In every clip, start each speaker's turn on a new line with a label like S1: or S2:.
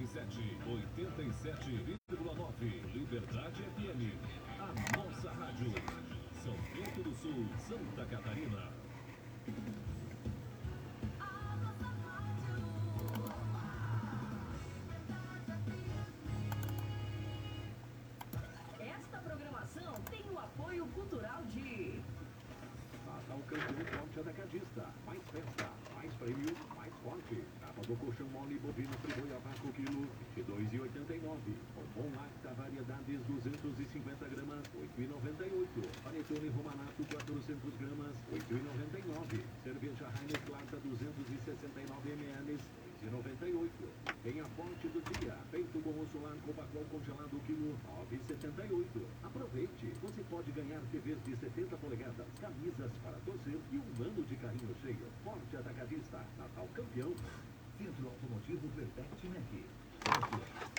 S1: 87,9. Liberdade FM. A nossa rádio. São Bento do Sul, Santa Catarina.
S2: Esta programação tem o apoio cultural de
S3: Natal Campo Forte Atacadista. Mais festa, mais prêmio, mais forte. Capa do colchão mole bovino friboi a vácuo quilo, R$ 22,89. Bombom Lacta variedades 250 gramas, R$ 8,98. Panetone Romanato 400 gramas, R$ 8,99. Cerveja Heineken Lata 269 ml, R$ 6,98. Tem a forte do dia, peito com osso largo Bacol congelado quilo, R$ 9,78. Aproveite, você pode ganhar TVs de 70 polegadas, camisas para torcer e um ano de carrinho cheio. Forte Atacadista, Natal campeão. Centro Automotivo Perfect Mac.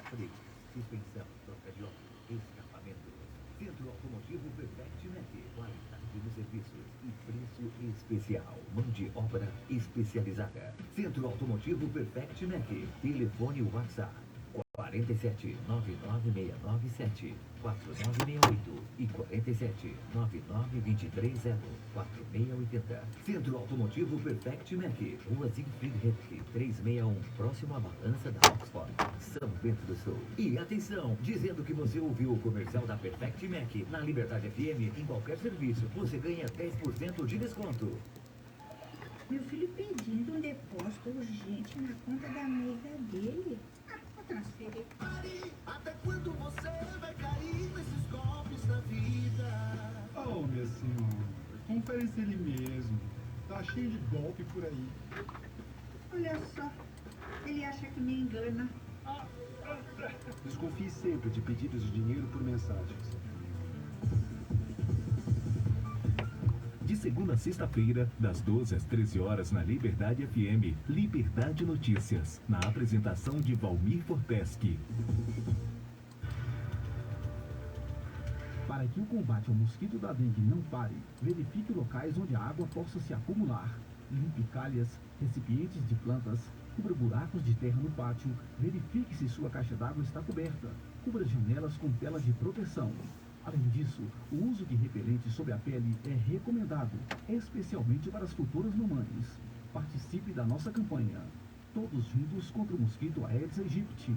S3: Freio, suspensão, troca de óleo, escapamento. Centro Automotivo Perfect Mac. Qualidade nos serviços e preço especial. Mão de obra especializada. Centro Automotivo Perfect Mac. Telefone WhatsApp 47 99697 4968 e 47 9923 4680. Centro Automotivo Perfect Mac, Rua Siegfried Rettke 361, próximo à balança da Oxford, São Bento do Sul. E atenção, dizendo que você ouviu o comercial da Perfect Mac na Liberdade FM, em qualquer serviço, você ganha 10% de desconto.
S4: Meu filho pedindo um depósito urgente na conta da amiga dele. Vou transferir.
S5: Até quando você vai cair nesses golpes da vida?
S6: Oh, minha senhora, confere se ele mesmo. Tá cheio de golpe por aí.
S4: Olha só, ele acha que me engana.
S6: Desconfie sempre de pedidos de dinheiro por mensagens.
S1: De segunda a sexta-feira, das 12 às 13 horas na Liberdade FM, Liberdade Notícias, na apresentação de Valmir Forteschi.
S6: Para que o combate ao mosquito da dengue não pare, verifique locais onde a água possa se acumular. Limpe calhas, recipientes de plantas, cubra buracos de terra no pátio, verifique se sua caixa d'água está coberta. Cubra janelas com tela de proteção. Além disso, o uso de repelente sobre a pele é recomendado, especialmente para as futuras mamães. Participe da nossa campanha. Todos juntos contra o mosquito Aedes aegypti.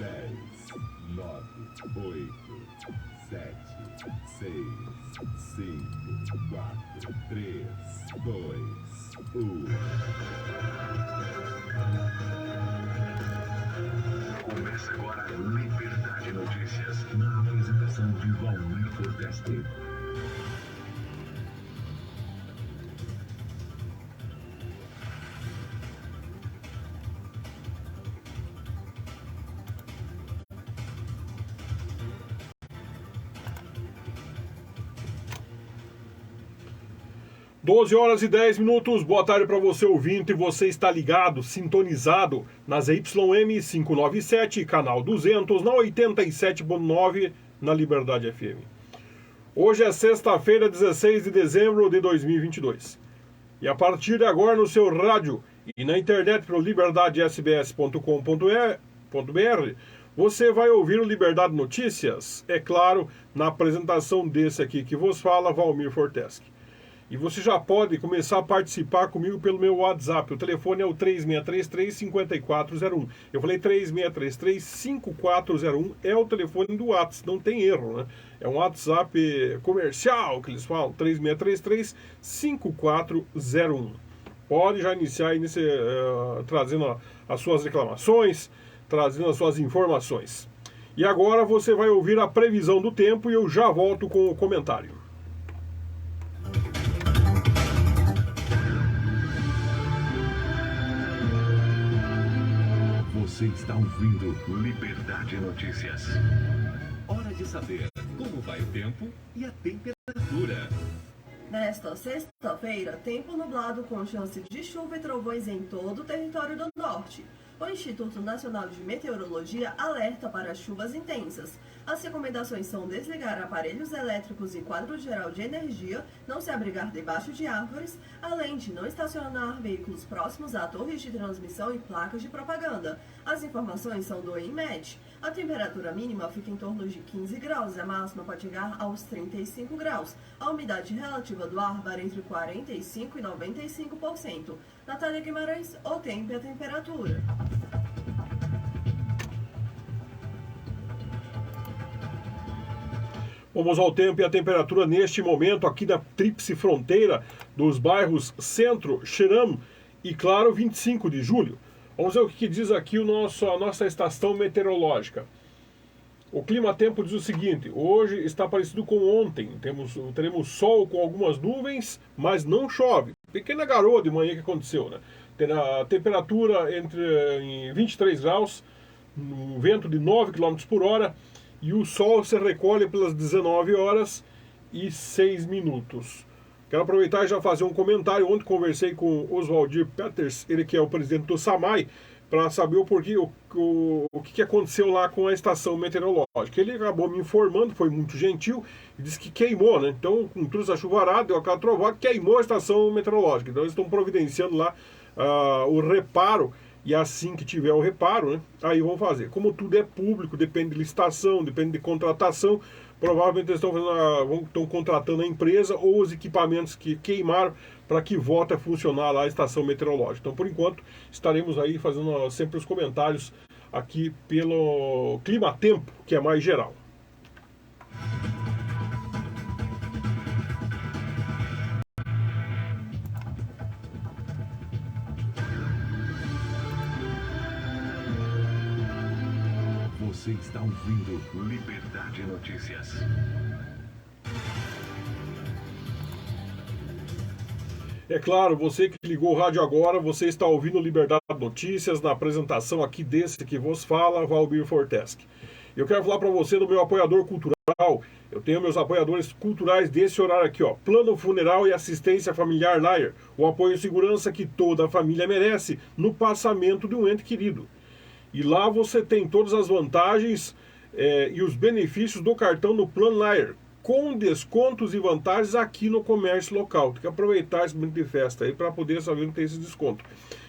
S1: 10, 9, 8, 7, 6, 5, 4, 3, 2, 1.
S3: Começa agora Liberdade Notícias, na apresentação de Valmir Forteschi.
S7: Doze horas e 10 minutos, boa tarde para você ouvinte, você está ligado, sintonizado na ZYM 597, canal 200, na 87.9, na Liberdade FM. Hoje é sexta-feira, 16 de dezembro de 2022. E a partir de agora no seu rádio e na internet pelo liberdadesbs.com.br, você vai ouvir o Liberdade Notícias, é claro, na apresentação desse aqui que vos fala, Valmir Forteschi. E você já pode começar a participar comigo pelo meu WhatsApp. O telefone é o 3633-5401. Eu falei 3633-5401. É o telefone do WhatsApp, não tem erro, né? É um WhatsApp comercial que eles falam, 3633-5401. Pode já iniciar aí trazendo as suas reclamações, trazendo as suas informações. E agora você vai ouvir a previsão do tempo e eu já volto com o comentário.
S3: Você está ouvindo Liberdade Notícias.
S1: Hora de saber como vai o tempo e a temperatura.
S8: Nesta sexta-feira, tempo nublado com chance de chuva e trovões em todo o território do norte. O Instituto Nacional de Meteorologia alerta para chuvas intensas. As recomendações são desligar aparelhos elétricos e quadro geral de energia, não se abrigar debaixo de árvores, além de não estacionar veículos próximos a torres de transmissão e placas de propaganda. As informações são do INMET. A temperatura mínima fica em torno de 15 graus e a máxima pode chegar aos 35 graus. A umidade relativa do ar varia entre 45% e 95%. Natália Guimarães, o tempo e a temperatura.
S7: Vamos ao tempo e a temperatura neste momento aqui da tríplice fronteira dos bairros Centro, Xeram e, claro, 25 de julho. Vamos ver o que diz aqui a nossa estação meteorológica. O clima-tempo diz o seguinte: hoje está parecido com ontem. Teremos sol com algumas nuvens, mas não chove. Pequena garoa de manhã que aconteceu, né? Terá temperatura em 23 graus, um vento de 9 km por hora e o sol se recolhe pelas 19 horas e 6 minutos. Quero aproveitar e já fazer um comentário. Ontem conversei com o Oswaldir Peters, ele que é o presidente do SAMAI, para saber o porquê, o que aconteceu lá com a estação meteorológica. Ele acabou me informando, foi muito gentil, e disse que queimou, né? Então, com toda essa chuvarada, deu aquela trovada, queimou a estação meteorológica. Então, eles estão providenciando lá o reparo, e assim que tiver o reparo, né, aí vão fazer. Como tudo é público, depende de licitação, depende de contratação, provavelmente eles estão contratando a empresa ou os equipamentos que queimaram para que volte a funcionar lá a estação meteorológica. Então, por enquanto, estaremos aí fazendo sempre os comentários aqui pelo clima-tempo, que é mais geral.
S1: Você está ouvindo Liberdade Notícias.
S7: É claro, você que ligou o rádio agora, você está ouvindo Liberdade Notícias, na apresentação aqui desse que vos fala, Valmir Forteschi. Eu quero falar para você do meu apoiador cultural. Eu tenho meus apoiadores culturais desse horário aqui, ó. Plano Funeral e Assistência Familiar Layer. O apoio e segurança que toda a família merece no passamento de um ente querido. E lá você tem todas as vantagens e os benefícios do cartão no Plano Layer, com descontos e vantagens aqui no comércio local. Tem que aproveitar esse momento de festa aí para poder saber que tem esse desconto.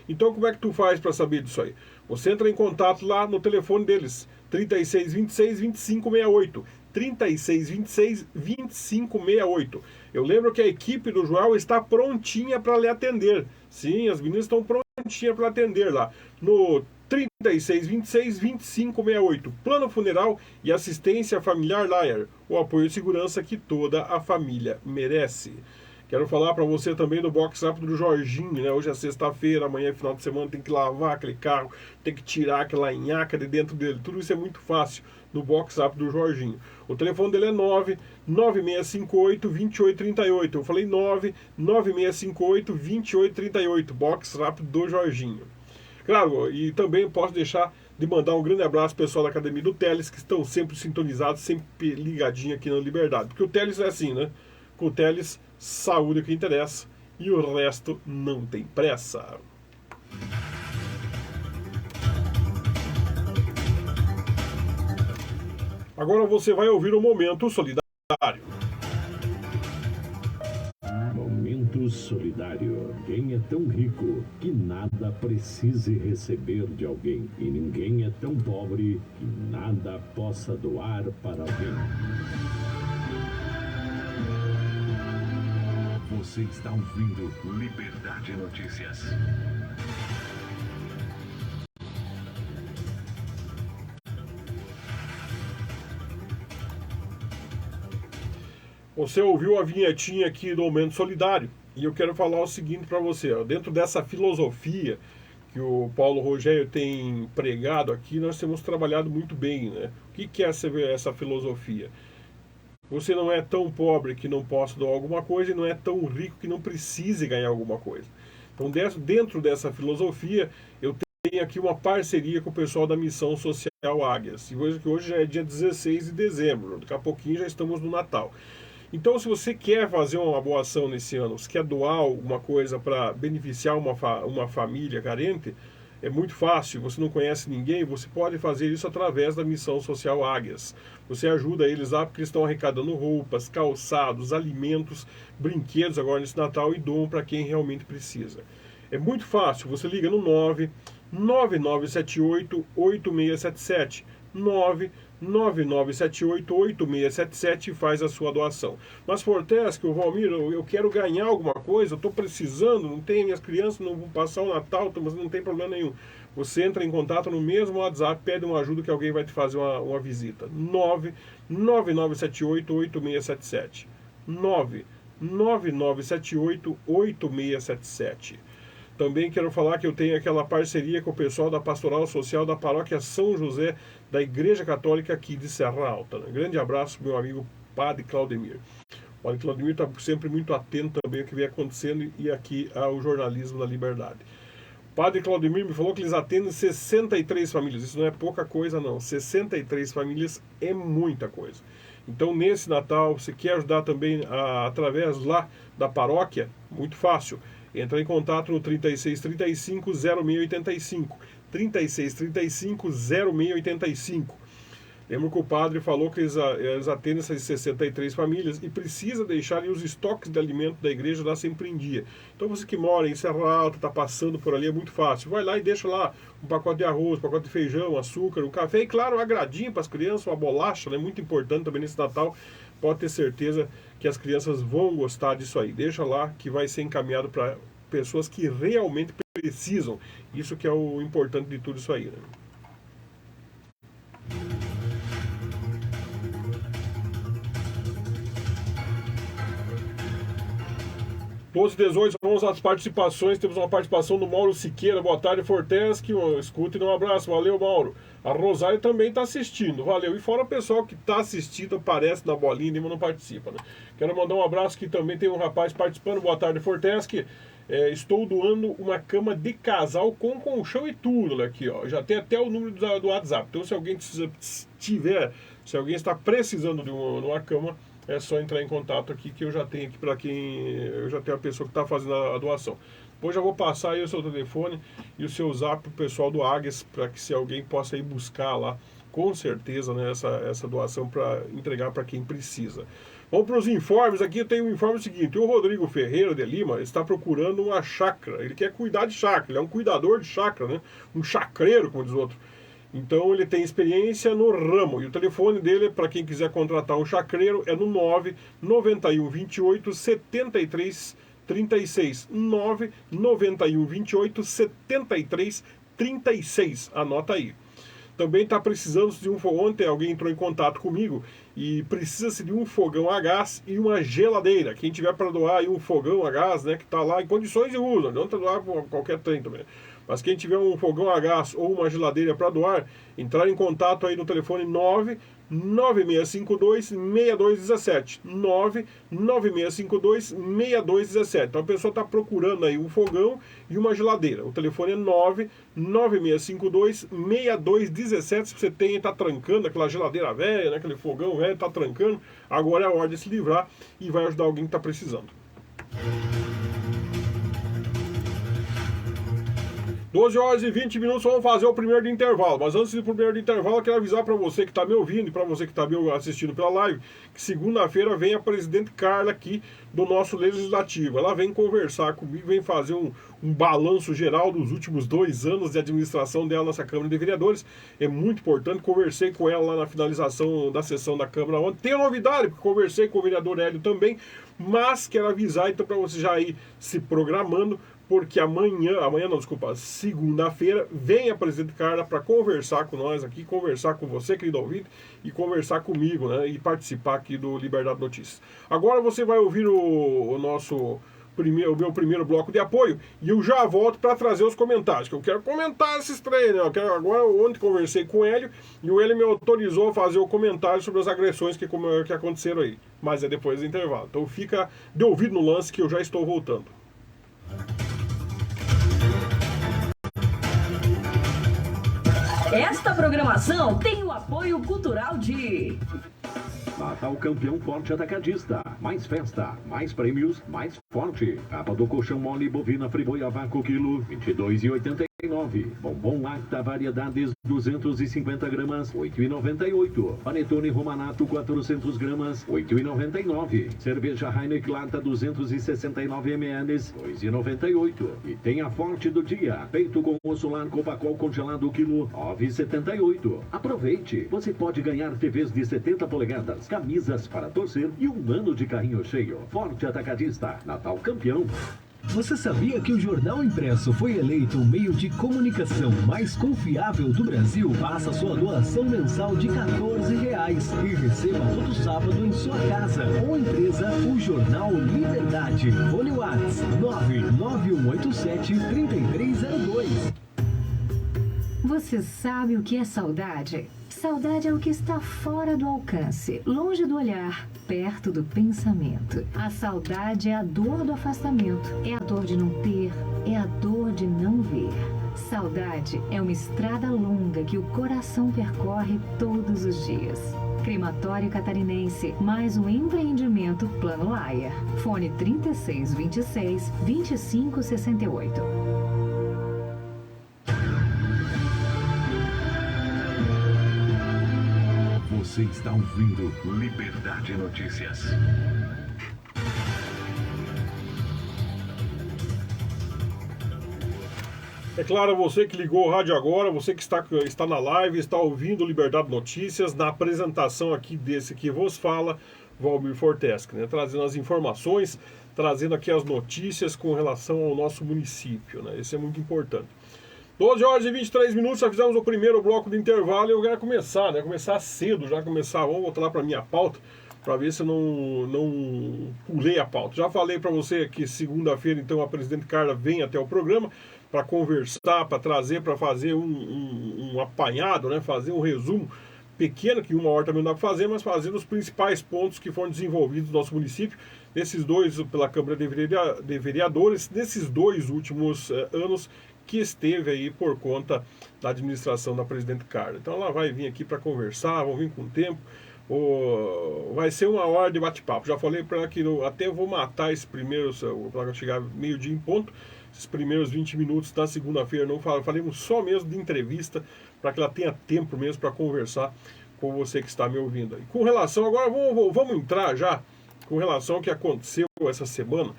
S7: Então, como é que tu faz para saber disso aí? Você entra em contato lá no telefone deles, 3626-2568. 3626-2568. Eu lembro que a equipe do Joel está prontinha para lhe atender. Sim, as meninas estão prontinhas para atender lá. No 3626-2568. Plano Funeral e Assistência Familiar Layer. O apoio e segurança que toda a família merece. Quero falar para você também do box rápido do Jorginho, né? Hoje é sexta-feira, amanhã é final de semana, tem que lavar aquele carro, tem que tirar aquela nhaca de dentro dele. Tudo isso é muito fácil no box rápido do Jorginho. O telefone dele é 99658-2838. Eu falei 99658-2838. Box rápido do Jorginho. Claro, e também posso deixar de mandar um grande abraço ao pessoal da Academia do Teles, que estão sempre sintonizados, sempre ligadinhos aqui na Liberdade. Porque o Teles é assim, né? Com o Teles, saúde é o que interessa e o resto não tem pressa. Agora você vai ouvir o Momento Solidário.
S1: Momento Solidário. Quem é tão rico que nada precise receber de alguém? E ninguém é tão pobre que nada possa doar para alguém. Você está ouvindo Liberdade Notícias.
S7: Você ouviu a vinhetinha aqui do Momento Solidário e eu quero falar o seguinte para você, ó, dentro dessa filosofia que o Paulo Rogério tem pregado aqui, nós temos trabalhado muito bem, né? O que é essa filosofia? Você não é tão pobre que não possa doar alguma coisa e não é tão rico que não precise ganhar alguma coisa. Então, dentro dessa filosofia, eu tenho aqui uma parceria com o pessoal da Missão Social Águias. E hoje já é dia 16 de dezembro, daqui a pouquinho já estamos no Natal. Então, se você quer fazer uma boa ação nesse ano, se quer doar alguma coisa para beneficiar uma família carente, É muito fácil, você não conhece ninguém, você pode fazer isso através da Missão Social Águias. Você ajuda eles lá porque eles estão arrecadando roupas, calçados, alimentos, brinquedos agora nesse Natal e doam para quem realmente precisa. É muito fácil, você liga no 99978-8677, 99978-8677 e faz a sua doação. Mas Fortescue, Valmir, eu quero ganhar alguma coisa, eu estou precisando, não tem, minhas crianças não vão passar o Natal, mas não tem problema nenhum. Você entra em contato no mesmo WhatsApp, pede uma ajuda que alguém vai te fazer uma visita. 99978-8677, 99978-8677. Também quero falar que eu tenho aquela parceria com o pessoal da Pastoral Social da Paróquia São José, da Igreja Católica aqui de Serra Alta. Grande abraço, meu amigo Padre Claudemir. O Padre Claudemir está sempre muito atento também ao que vem acontecendo e aqui ao jornalismo da Liberdade. O Padre Claudemir me falou que eles atendem 63 famílias. Isso não é pouca coisa, não. 63 famílias é muita coisa. Então, nesse Natal, você quer ajudar também através lá da paróquia? Muito fácil. Entra em contato no 3635-0685. 3635-0685. Lembra que o padre falou que eles atendem essas 63 famílias e precisa deixar ali os estoques de alimento da igreja lá sempre em dia. Então você que mora em Serra Alta, está passando por ali, é muito fácil. Vai lá e deixa lá um pacote de arroz, um pacote de feijão, açúcar, um café e, claro, um agradinho para as crianças, uma bolacha, né? Muito importante também nesse Natal. Pode ter certeza que as crianças vão gostar disso aí. Deixa lá que vai ser encaminhado para pessoas que realmente precisam. Isso que é o importante de tudo isso aí, né? 12h18, vamos às participações. Temos uma participação do Mauro Siqueira. Boa tarde, Fortescue. Escuta e um abraço. Valeu, Mauro. A Rosário também está assistindo. Valeu. E fora o pessoal que está assistindo, aparece na bolinha e não participa, né? Quero mandar um abraço que também tem um rapaz participando. Boa tarde, Fortescue. Estou doando uma cama de casal com colchão e tudo aqui, ó. Já tem até o número do WhatsApp. Então, se alguém se alguém está precisando de uma cama, é só entrar em contato aqui que eu já tenho aqui para quem eu já tenho a pessoa que está fazendo a doação. Depois já vou passar aí o seu telefone e o seu zap para o pessoal do Águias, para que se alguém possa ir buscar lá, com certeza, né, essa doação para entregar para quem precisa. Vamos para os informes. Aqui eu tenho um informe seguinte: o Rodrigo Ferreira de Lima está procurando uma chácara. Ele quer cuidar de chácara, ele é um cuidador de chácara, né? Um chacreiro, como diz o outro. Então ele tem experiência no ramo. E o telefone dele, para quem quiser contratar um chacreiro, é no 99128-7336. 99128-7336. Anota aí. Também está precisando de um fogão. Ontem alguém entrou em contato comigo e precisa-se de um fogão a gás e uma geladeira. Quem tiver para doar aí um fogão a gás, né, que está lá em condições de uso, não está doar qualquer trem também. Mas quem tiver um fogão a gás ou uma geladeira para doar, entrar em contato aí no telefone 99652-6217. 99652-6217. Então a pessoa está procurando aí um fogão e uma geladeira. O telefone é 99652-6217. Se você está trancando aquela geladeira velha, né, aquele fogão velho, está trancando, agora é a hora de se livrar e vai ajudar alguém que está precisando. 12h20, vamos fazer o primeiro de intervalo. Mas antes do primeiro de intervalo, eu quero avisar para você que está me ouvindo e para você que está me assistindo pela live, que segunda-feira vem a presidente Carla aqui do nosso Legislativo. Ela vem conversar comigo, vem fazer um balanço geral dos últimos 2 anos de administração dela nessa Câmara de Vereadores. É muito importante. Conversei com ela lá na finalização da sessão da Câmara ontem. Tem novidade, porque conversei com o vereador Hélio também, mas quero avisar então para você já ir se programando, porque segunda-feira, vem a presidente Carla para conversar com nós aqui, conversar com você, querido ouvinte, e conversar comigo, né, e participar aqui do Liberdade Notícias. Agora você vai ouvir o meu primeiro bloco de apoio, e eu já volto para trazer os comentários, que eu quero comentar esses treinos, né? Agora, ontem conversei com o Hélio, e o Hélio me autorizou a fazer o comentário sobre as agressões que aconteceram aí, mas é depois do intervalo. Então fica de ouvido no lance que eu já estou voltando.
S2: Esta programação tem o apoio cultural de
S3: Natal Campeão Forte Atacadista. Mais festa, mais prêmios, mais forte. Capa do colchão mole bovina friboi a vácuo quilo, 22,89.
S1: Bombom Lacta Variedades 250 gramas, 8,98. Panetone Romanato 400 gramas, 8,99. Cerveja Heineken Lata 269 ml, 2,98. E tem a forte do dia, peito com osso largo Copacol congelado quilo, 9,78. Aproveite, você pode ganhar TVs de 70 polegadas, camisas para torcer e um ano de carrinho cheio. Forte Atacadista, Natal campeão.
S9: Você sabia que o jornal impresso foi eleito o meio de comunicação mais confiável do Brasil? Faça sua doação mensal de R$14 e receba todo sábado em sua casa ou empresa o Jornal Liberdade. Fone WhatsApp 99187-3302.
S10: Você sabe o que é saudade? Saudade é o que está fora do alcance, longe do olhar, perto do pensamento. A saudade é a dor do afastamento, é a dor de não ter, é a dor de não ver. Saudade é uma estrada longa que o coração percorre todos os dias. Crematório Catarinense, mais um empreendimento Plano Laia. Fone 3626-2568.
S1: Você está ouvindo Liberdade Notícias.
S7: É claro, você que ligou o rádio agora, você que está na live, está ouvindo Liberdade Notícias, na apresentação aqui desse que vos fala, Valmir Forteschi, né? Trazendo as informações, trazendo aqui as notícias com relação ao nosso município, né? Isso é muito importante. 12 horas e 23 minutos, já fizemos o primeiro bloco de intervalo e eu quero começar, né? Começar cedo, vamos voltar lá para a minha pauta, para ver se eu não pulei a pauta. Já falei para você que segunda-feira, então, a presidente Carla vem até o programa para conversar, para trazer, para fazer um apanhado, né? Fazer um resumo pequeno, que uma hora também não dá para fazer, mas fazer os principais pontos que foram desenvolvidos no nosso município, nesses dois, pela Câmara de Vereadores, nesses dois últimos anos, que esteve aí por conta da administração da presidente Carla. Então ela vai vir aqui para conversar, vão vir com tempo, vai ser uma hora de bate-papo. Já falei para ela que até vou matar esses primeiros, para chegar meio-dia em ponto, esses primeiros 20 minutos da segunda-feira, não falemos só mesmo de entrevista, para que ela tenha tempo mesmo para conversar com você que está me ouvindo aí. Com relação, agora vamos entrar já, com relação ao que aconteceu essa semana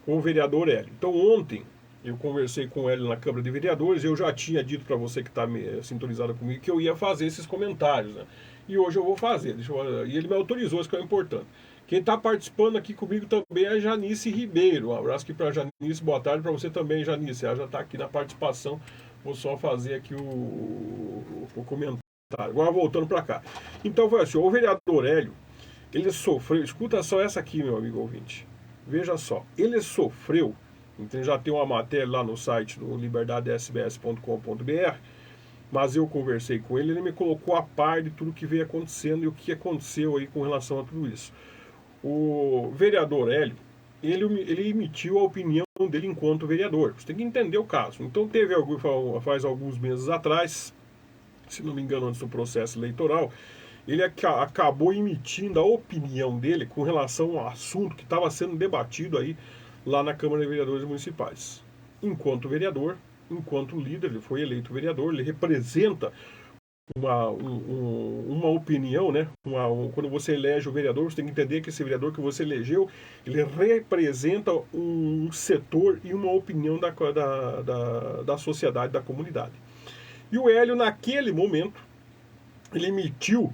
S7: com o vereador Hélio. Então ontem, eu conversei com ele na Câmara de Vereadores, eu já tinha dito para você que está sintonizado comigo que eu ia fazer esses comentários, né? E hoje eu vou fazer, e ele me autorizou, isso que é importante. Quem está participando aqui comigo também é a Janice Ribeiro. Um abraço aqui para a Janice, boa tarde para você também, Janice. Ela já está aqui na participação, vou só fazer aqui o comentário. Agora voltando para cá. Então foi assim, o vereador Hélio, ele sofreu, escuta só essa aqui, meu amigo ouvinte, veja só, ele sofreu. Então já tem uma matéria lá no site do liberdadesbs.com.br, mas eu conversei com ele, ele me colocou a par de tudo que veio acontecendo e o que aconteceu aí com relação a tudo isso. O vereador Hélio, ele emitiu a opinião dele enquanto vereador. Você tem que entender o caso. Então faz alguns meses atrás, se não me engano antes do processo eleitoral, ele acabou emitindo a opinião dele com relação ao assunto que estava sendo debatido aí lá na Câmara de Vereadores Municipais. Enquanto vereador, enquanto líder, ele foi eleito vereador, ele representa uma opinião, né? Quando você elege o vereador, você tem que entender que esse vereador que você elegeu, ele representa um setor e uma opinião da sociedade, da comunidade. E o Hélio, naquele momento, ele emitiu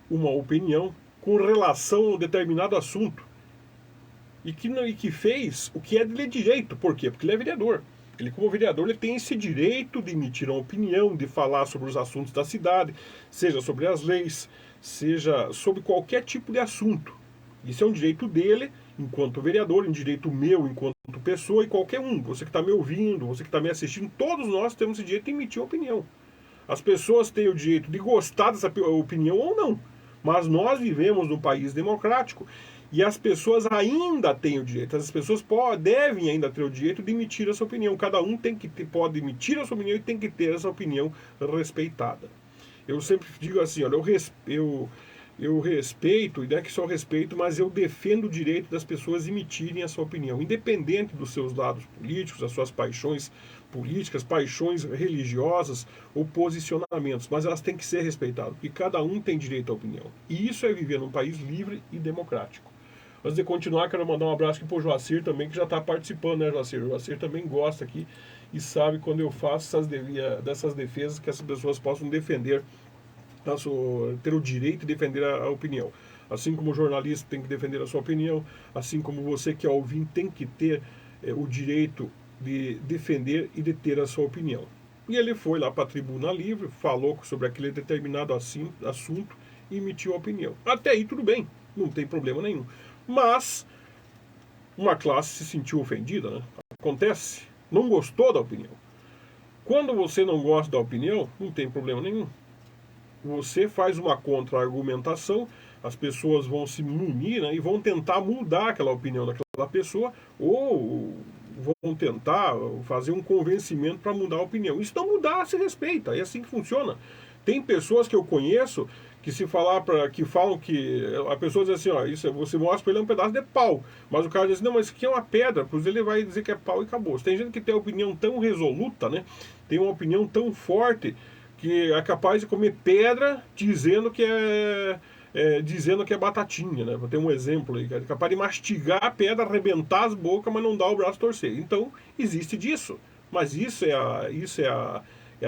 S7: uma opinião com relação a um determinado assunto. E que fez o que é de direito. Por quê? Porque ele é vereador. Ele, como vereador, ele tem esse direito de emitir uma opinião, de falar sobre os assuntos da cidade, seja sobre as leis, seja sobre qualquer tipo de assunto. Isso é um direito dele, enquanto vereador, um direito meu, enquanto pessoa, e qualquer um. Você que está me ouvindo, você que está me assistindo, todos nós temos esse direito de emitir uma opinião. As pessoas têm o direito de gostar dessa opinião ou não. Mas nós vivemos num país democrático e as pessoas ainda têm o direito, as pessoas devem ainda ter o direito de emitir essa opinião. Cada um pode emitir a sua opinião e tem que ter essa opinião respeitada. Eu sempre digo assim, olha, eu respeito, e não é que só respeito, mas eu defendo o direito das pessoas emitirem a sua opinião, independente dos seus lados políticos, das suas paixões políticas, paixões religiosas ou posicionamentos, mas elas têm que ser respeitadas, porque cada um tem direito à opinião. E isso é viver num país livre e democrático. Antes de continuar, quero mandar um abraço aqui pro Joacir também, que já está participando, né, Joacir? O Joacir também gosta aqui e sabe quando eu faço dessas defesas que essas pessoas possam defender, ter o direito de defender a opinião. Assim como o jornalista tem que defender a sua opinião, assim como você que é ouvinte tem que ter o direito de defender e de ter a sua opinião. E ele foi lá para a Tribuna Livre, falou sobre aquele determinado assunto e emitiu a opinião. Até aí tudo bem, não tem problema nenhum. Mas uma classe se sentiu ofendida, né? Acontece, não gostou da opinião. Quando você não gosta da opinião, não tem problema nenhum. Você faz uma contra-argumentação, as pessoas vão se munir, né, e vão tentar mudar aquela opinião daquela pessoa, ou vão tentar fazer um convencimento para mudar a opinião. E se não mudar, se respeita, é assim que funciona. Tem pessoas que eu conheço que falam que a pessoa diz assim, ó, isso você mostra para ele um pedaço de pau, mas o cara diz, não, mas isso aqui é uma pedra, pois ele vai dizer que é pau e acabou. Tem gente que tem a opinião tão resoluta, né, tem uma opinião tão forte que é capaz de comer pedra dizendo que é batatinha, né? Vou ter um exemplo aí, é capaz de mastigar a pedra, arrebentar as bocas, mas não dá o braço a torcer. Então, existe disso. Mas isso é a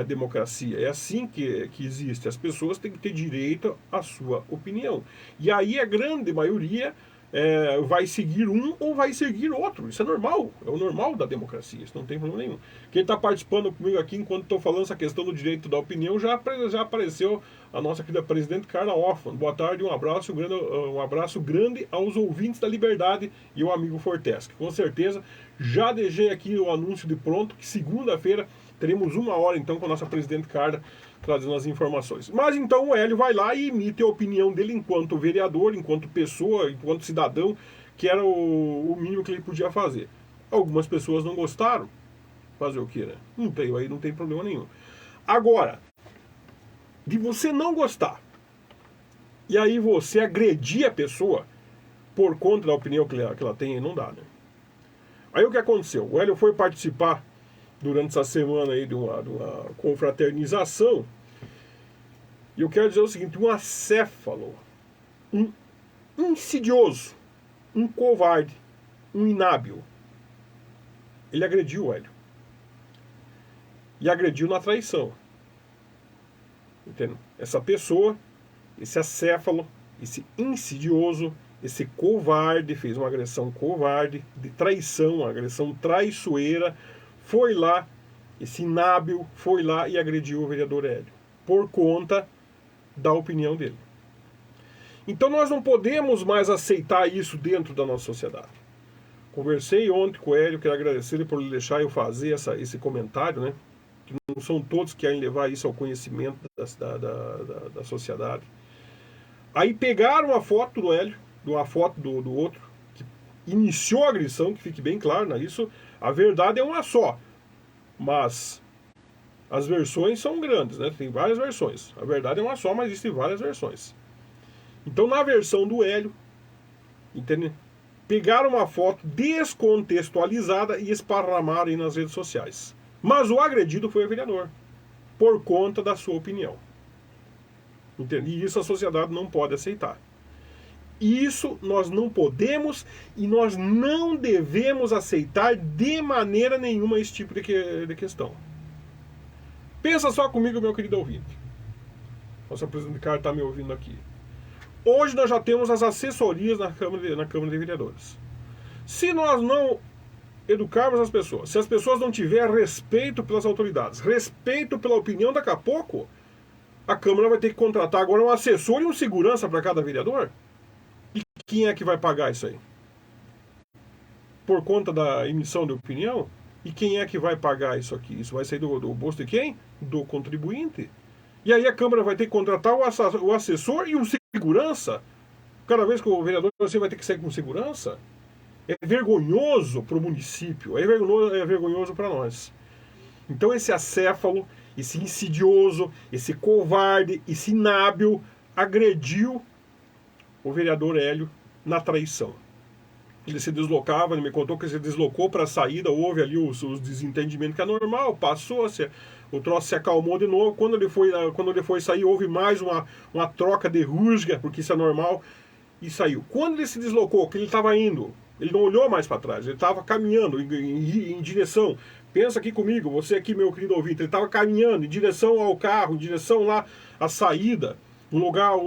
S7: democracia. É assim que existe. As pessoas têm que ter direito à sua opinião. E aí a grande maioria vai seguir um ou vai seguir outro. Isso é normal. É o normal da democracia. Isso não tem problema nenhum. Quem está participando comigo aqui, enquanto estou falando essa questão do direito da opinião, já apareceu a nossa querida presidente Carla Hoffmann. Boa tarde, um abraço grande aos ouvintes da Liberdade e ao amigo Fortesque. Com certeza, já deixei aqui o anúncio de pronto, que segunda-feira teremos 1 hora, então, com a nossa presidente Carla trazendo as informações. Mas então o Hélio vai lá e emite a opinião dele enquanto vereador, enquanto pessoa, enquanto cidadão, que era o mínimo que ele podia fazer. Algumas pessoas não gostaram. Fazer o quê, né? Aí não tem problema nenhum. Agora, de você não gostar, e aí você agredir a pessoa por conta da opinião que ela tem, não dá, né? Aí o que aconteceu? O Hélio foi participar durante essa semana aí de uma confraternização, e eu quero dizer o seguinte, um acéfalo, um insidioso, um covarde, um inábil, ele agrediu o Hélio. E agrediu na traição. Entende? Essa pessoa, esse acéfalo, esse insidioso, esse covarde, fez uma agressão covarde, de traição, uma agressão traiçoeira, foi lá, esse inábil foi lá e agrediu o vereador Hélio, por conta da opinião dele. Então nós não podemos mais aceitar isso dentro da nossa sociedade. Conversei ontem com o Hélio, quero agradecer ele por deixar eu fazer esse comentário, né? Que não são todos que querem levar isso ao conhecimento da sociedade. Aí pegaram a foto do Hélio, uma foto do outro, que iniciou a agressão, que fique bem claro, né? Isso, a verdade é uma só, mas as versões são grandes, né? Tem várias versões. A verdade é uma só, mas existem várias versões. Então, na versão do Hélio, entende? Pegaram uma foto descontextualizada e esparramaram aí nas redes sociais. Mas o agredido foi o vereador, por conta da sua opinião. Entende? E isso a sociedade não pode aceitar. Isso nós não podemos e nós não devemos aceitar de maneira nenhuma esse tipo de questão. Pensa só comigo, meu querido ouvinte. Nossa presidente Carla está me ouvindo aqui. Hoje nós já temos as assessorias na Câmara de Vereadores. Se nós não educarmos as pessoas, se as pessoas não tiverem respeito pelas autoridades, respeito pela opinião, daqui a pouco a Câmara vai ter que contratar agora um assessor e um segurança para cada vereador. E quem é que vai pagar isso aí? Por conta da emissão de opinião? E quem é que vai pagar isso aqui? Isso vai sair do bolso de quem? Do contribuinte. E aí a Câmara vai ter que contratar o assessor e o segurança. Cada vez que o vereador você vai ter que sair com segurança. É vergonhoso para o município, é vergonhoso para nós. Então esse acéfalo, esse insidioso, esse covarde, esse inábil agrediu o vereador Hélio na traição. Ele se deslocava, ele me contou que ele se deslocou para a saída, houve ali os desentendimentos, que é normal, passou, o troço se acalmou de novo. Quando ele foi sair, houve mais uma troca de rusga, porque isso é normal, e saiu. Quando ele se deslocou, que ele estava indo, ele não olhou mais para trás, ele estava caminhando em direção, pensa aqui comigo, você aqui, meu querido ouvinte, ele estava caminhando em direção ao carro, em direção lá à saída, um local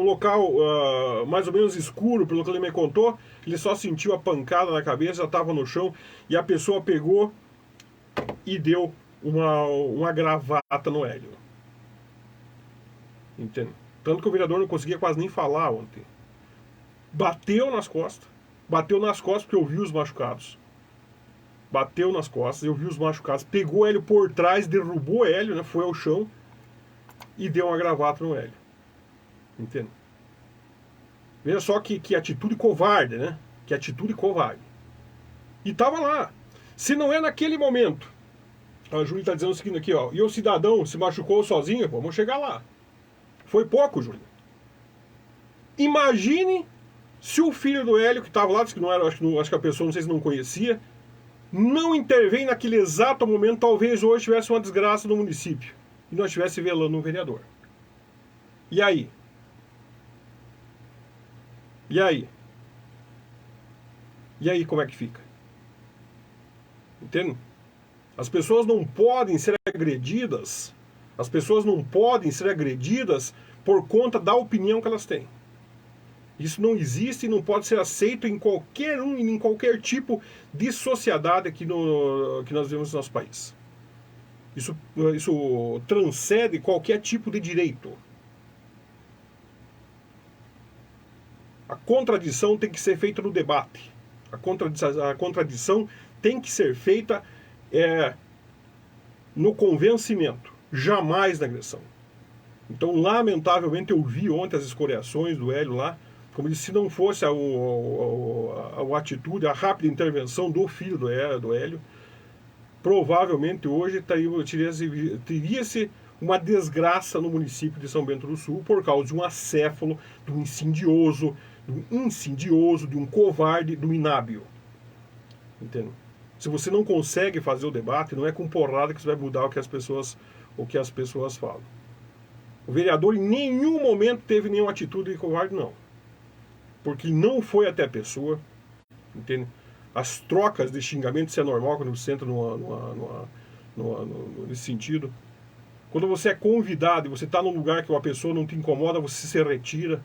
S7: mais ou menos escuro, pelo que ele me contou. Ele só sentiu a pancada na cabeça, já estava no chão, e a pessoa pegou e deu uma gravata no Hélio. Entende? Tanto que o vereador não conseguia quase nem falar ontem. Bateu nas costas porque eu vi os machucados. Bateu nas costas, eu vi os machucados, pegou o Hélio por trás, derrubou o Hélio, né, foi ao chão e deu uma gravata no Hélio. Entende? Veja só que atitude covarde, né? Que atitude covarde. E tava lá. Se não é naquele momento. A Júlia está dizendo o seguinte aqui, ó. E o cidadão se machucou sozinho, vamos chegar lá. Foi pouco, Júlia. Imagine se o filho do Hélio, que estava lá, disse que não era, acho que a pessoa, não sei se não conhecia, não intervém naquele exato momento, talvez hoje tivesse uma desgraça no município. E nós estivesse velando um vereador. E aí? E aí? E aí como é que fica? Entende? As pessoas não podem ser agredidas. As pessoas não podem ser agredidas por conta da opinião que elas têm. Isso não existe e não pode ser aceito em qualquer tipo de sociedade aqui que nós vivemos no nosso país. Isso transcende qualquer tipo de direito. A contradição tem que ser feita no debate. A contradição tem que ser feita no convencimento, jamais na agressão. Então, lamentavelmente, eu vi ontem as escoriações do Hélio lá, como se não fosse a atitude, a rápida intervenção do filho do Hélio, provavelmente hoje teria-se uma desgraça no município de São Bento do Sul por causa de um acéfalo, de um insidioso, de um covarde, de um inábil. Entende? Se você não consegue fazer o debate, não é com porrada que você vai mudar o que as pessoas falam. O vereador em nenhum momento teve nenhuma atitude de covarde, não. Porque não foi até a pessoa. Entende? As trocas de xingamento, isso é normal quando você entra nesse sentido. Quando você é convidado e você está num lugar que uma pessoa não te incomoda, você se retira.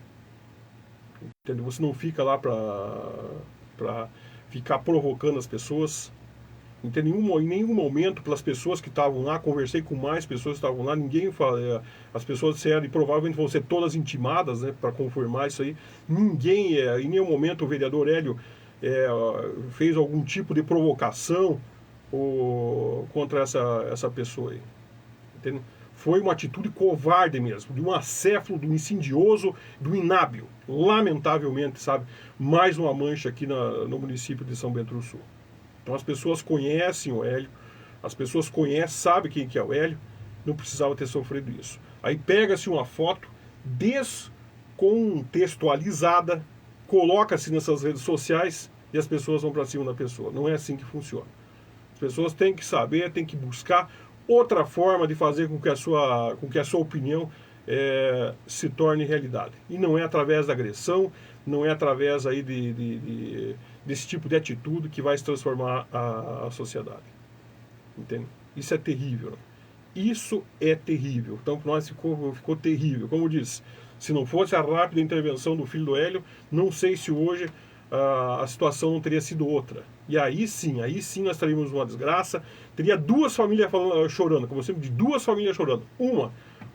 S7: Entende? Você não fica lá para ficar provocando as pessoas. Em nenhum momento, pelas pessoas que estavam lá, conversei com mais pessoas que estavam lá, ninguém fala, as pessoas disseram, e provavelmente vão ser todas intimadas, né, para confirmar isso aí. Ninguém, em nenhum momento, o vereador Hélio fez algum tipo de provocação contra essa pessoa aí. Entende? Foi uma atitude covarde mesmo, de um acéfalo, de um insidioso, de um inábil. Lamentavelmente, sabe? Mais uma mancha aqui no município de São Bento do Sul. Então as pessoas conhecem o Hélio, as pessoas sabem quem que é o Hélio, não precisava ter sofrido isso. Aí pega-se uma foto descontextualizada, coloca-se nessas redes sociais e as pessoas vão para cima da pessoa. Não é assim que funciona. As pessoas têm que saber, têm que buscar outra forma de fazer com que a sua opinião se torne realidade. E não é através da agressão, não é através aí desse tipo de atitude que vai se transformar a sociedade. Entende? Isso é terrível. Isso é terrível. Então, para nós ficou terrível. Como eu disse, se não fosse a rápida intervenção do filho do Hélio, não sei se hoje a situação não teria sido outra. E aí sim nós teríamos uma desgraça. Teria duas famílias chorando, como eu sempre digo, duas famílias chorando.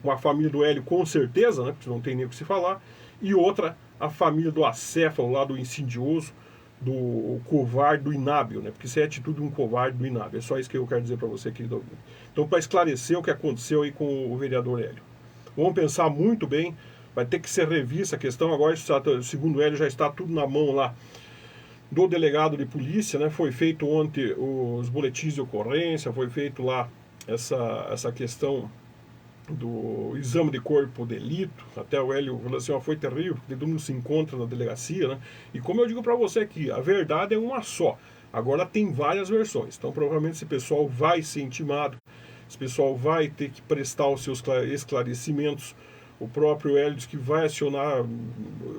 S7: Uma família do Hélio com certeza, né, porque não tem nem o que se falar, e outra, a família do acéfalo, lá do insidioso, do covarde, do inábil, né, porque isso é a atitude de um covarde, do inábil. É só isso que eu quero dizer para você, querido ouvinte. Então, para esclarecer o que aconteceu aí com o vereador Hélio. Vamos pensar muito bem, vai ter que ser revista a questão. Agora, segundo o Hélio, já está tudo na mão lá do delegado de polícia, né? Foi feito ontem os boletins de ocorrência, foi feito lá essa questão do exame de corpo de delito. Até o Hélio falou assim, foi terrível, porque todo mundo se encontra na delegacia, né? E como eu digo para você aqui, a verdade é uma só. Agora tem várias versões, então provavelmente esse pessoal vai ser intimado, esse pessoal vai ter que prestar os seus esclarecimentos. O próprio Hélio diz que vai acionar,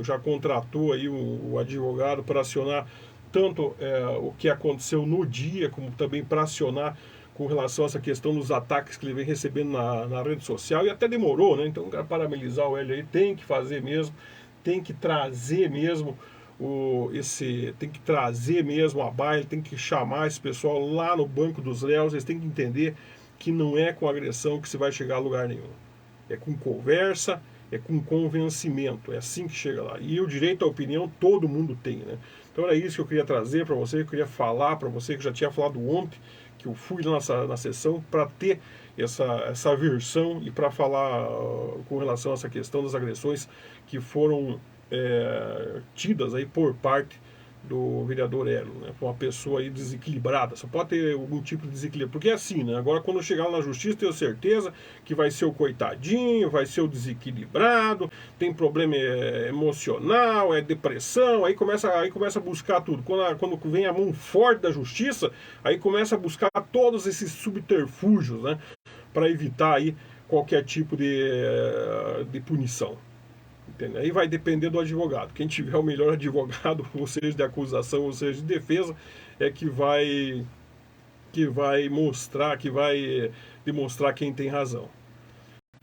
S7: já contratou aí o advogado para acionar tanto o que aconteceu no dia, como também para acionar com relação a essa questão dos ataques que ele vem recebendo na rede social, e até demorou, né? Então, para amenizar o Hélio aí, tem que fazer mesmo, tem que trazer mesmo tem que trazer mesmo a baila, tem que chamar esse pessoal lá no banco dos réus. Eles têm que entender que não é com agressão que se vai chegar a lugar nenhum. É com conversa, é com convencimento, é assim que chega lá. E o direito à opinião todo mundo tem, né? Então era isso que eu queria trazer para você, eu queria falar para você, que eu já tinha falado ontem, que eu fui lá na sessão para ter essa versão e para falar com relação a essa questão das agressões que foram tidas aí por parte do vereador Hélio, né? Uma pessoa aí desequilibrada, só pode ter algum tipo de desequilíbrio, porque é assim, né? Agora quando chegar lá na justiça, tenho certeza que vai ser o coitadinho, vai ser o desequilibrado, tem problema emocional, depressão, aí começa a buscar tudo. Quando vem a mão forte da justiça, aí começa a buscar todos esses subterfúgios, né? Para evitar aí qualquer tipo de punição. Entendeu? Aí vai depender do advogado. Quem tiver o melhor advogado, ou seja de acusação, ou seja de defesa, é que vai demonstrar quem tem razão.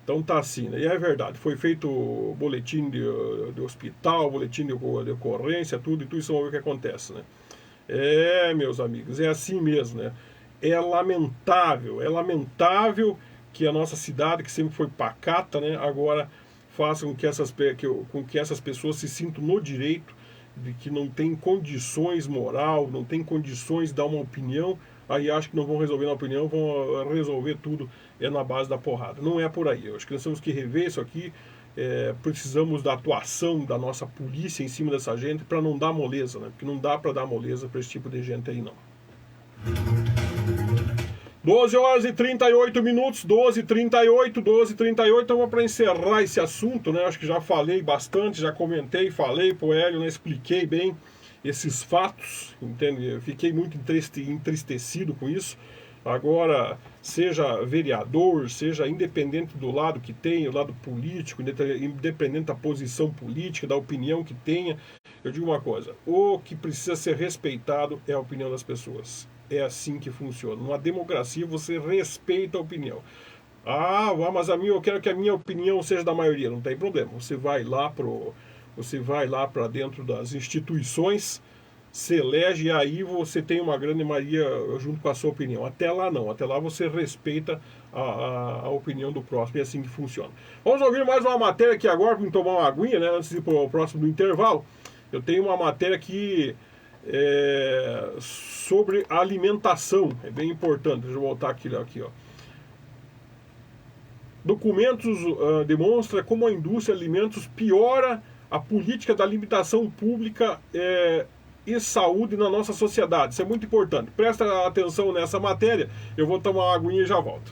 S7: Então tá assim, né? E é verdade, foi feito o boletim de hospital, boletim de ocorrência, tudo, e tudo isso é o que acontece, né? Meus amigos, é assim mesmo, né? É lamentável que a nossa cidade, que sempre foi pacata, né, agora faça com que essas pessoas se sintam no direito de que não tem condições moral, não tem condições de dar uma opinião, aí acho que não vão resolver na opinião, vão resolver tudo na base da porrada. Não é por aí. Eu acho que nós temos que rever isso aqui, precisamos da atuação da nossa polícia em cima dessa gente para não dar moleza, né? Porque não dá para dar moleza para esse tipo de gente aí, não. 12 horas e 38 minutos, 12h38, então para encerrar esse assunto, né, acho que já falei bastante, já comentei, falei pro Hélio, né, expliquei bem esses fatos, entende? Eu fiquei muito entristecido com isso. Agora, seja vereador, seja independente do lado que tenha, o lado político, independente da posição política, da opinião que tenha, eu digo uma coisa, o que precisa ser respeitado é a opinião das pessoas. É assim que funciona. Numa democracia você respeita a opinião. Mas eu quero que a minha opinião seja da maioria. Não tem problema. Você vai lá para dentro das instituições, se elege e aí você tem uma grande maioria junto com a sua opinião. Até lá não. Até lá você respeita a opinião do próximo. É assim que funciona. Vamos ouvir mais uma matéria aqui agora para tomar uma aguinha, né, antes de ir para o próximo do intervalo. Eu tenho uma matéria aqui sobre a alimentação, é bem importante. Deixa eu voltar aqui ó. Documentos demonstram como a indústria de alimentos piora a política da alimentação pública e saúde na nossa sociedade. Isso é muito importante. Presta atenção nessa matéria. Eu vou tomar uma aguinha e já volto.